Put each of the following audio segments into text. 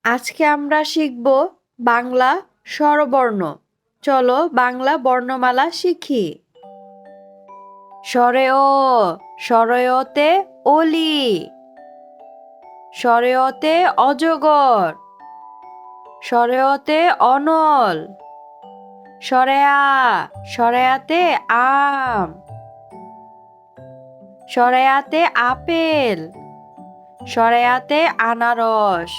আজকে আমরা শিখব বাংলা স্বরবর্ণ। চলো বাংলা বর্ণমালা শিখি। স্বরে অ, স্বরয়তে অলি, স্বরয়তে অজগর, স্বরয়তে অনল, স্বরেয়া, স্বরেয়াতে আম, স্বরেয়াতে আপেল, স্বরেয়াতে আনারস।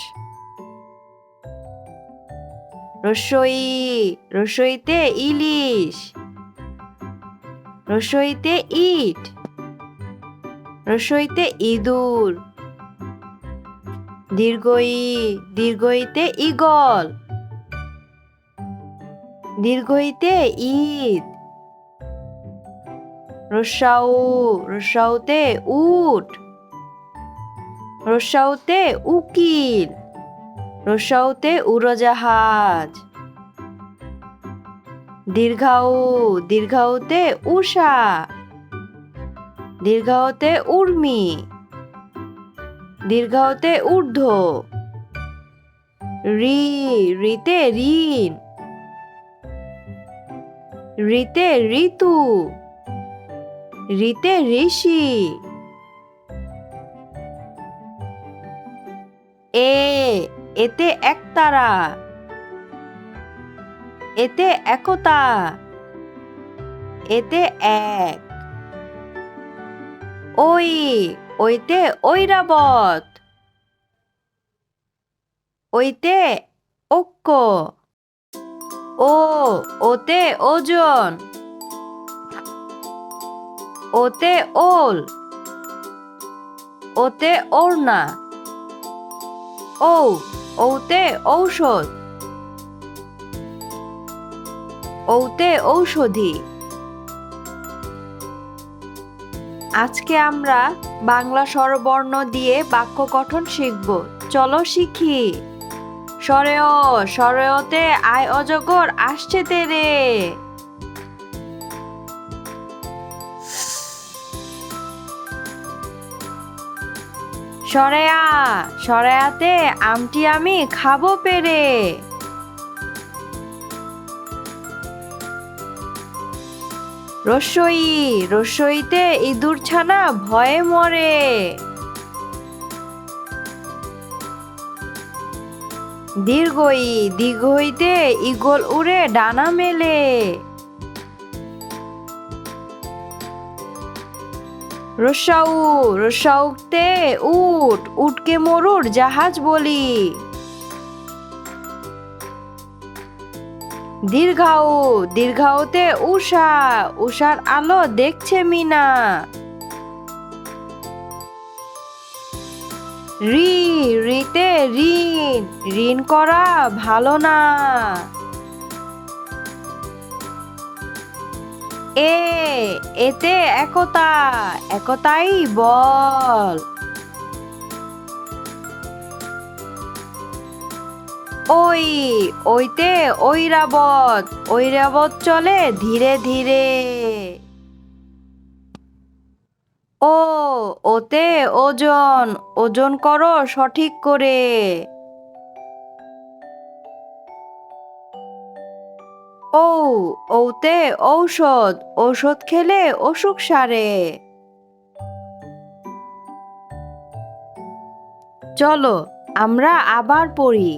রসই, রসইতে ইলিশ, রসইতে ইট, রসইতে ইঁদুর। দীর্ঘই, দীর্ঘইতে ঈগল, দীর্ঘইতে ঈদ। রস্যাউ, রস্যাউতে উট, রস্যাউতে উকিল, রস্যাউতে উড়োজাহাজ। দীর্ঘাউ, দীর্ঘাউতে উষা, দীর্ঘাউতে উর্মি, দীর্ঘাউতে ঊর্ধ্ব। রি, রিতে ঋণ, রিতে ঋতু, রিতে ঋষি। এ, এতে একতারা, এতে একতা, এতে এক। ওই, ওইতে ঐরাবত, ওইতে ঐক্য। ও, ওতে ওজন, ওতে ওল, ওতে ওড়না। ও, ওতে ঔষধ, ওতে ঔষধি। আজকে আমরা বাংলা স্বরবর্ণ দিয়ে বাক্য গঠন শিখব। চলো শিখি। স্বরে অ, স্বরেয়তে আয় অজগর আসছে তেরে। স্বরেয়া, স্বরেয়াতে আমটি আমি খাবো পেরে। রস্যই, রস্যইতে ইঁদুর ছানা ভয়ে মরে। দীর্ঘই, দীর্ঘইতে ঈগল উড়ে ডানা মেলে। রস্যাউ, রস্যাউতে উট, উটকে মরুর জাহাজ বলি। দীর্ঘাউ, দীর্ঘাউতে উষা, উষার আলো দেখছে মিনা। রি, রিতে ঋণ, ঋণ করা ভালো না। এ, এতে একতা, একতাই বল। ওই, ওইতে ঐরাবত, ঐরাবত চলে ধীরে ধীরে। ও, ওতে ওজন, ওজন করো সঠিক করে। ও, ওতে ঔষধ, ঔষধ খেলে অসুখ সারে। চলো আমরা আবার পড়ি।